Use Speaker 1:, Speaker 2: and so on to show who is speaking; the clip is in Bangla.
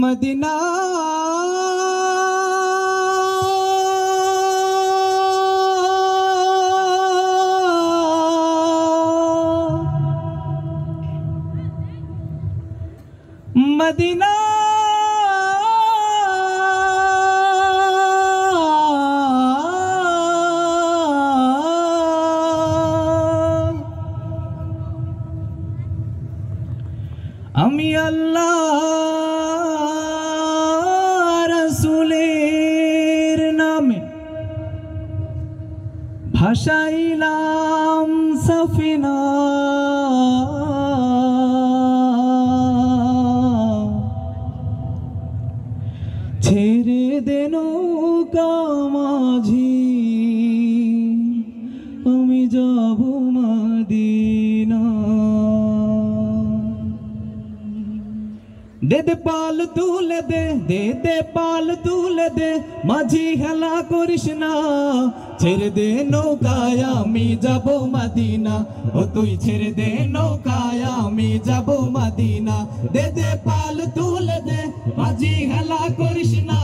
Speaker 1: মদিনা মদিনা আমি আল্লাহ রাসূলের নামে ভাসাইলাম সফিনা ছেড়ে দে নৌকা মাঝি আমি যাব মদিনা দে দে পাল তুলে দে দে দে পাল তুলে দে মাঝি হেলা করিস না ছেড়ে দে নৌকায় আমি যাব মদিনা ও তুই ছেড়ে দে নৌকায় আমি যাব মদিনা দে দে পাল তুলে দে মাঝি হেলা করিস না।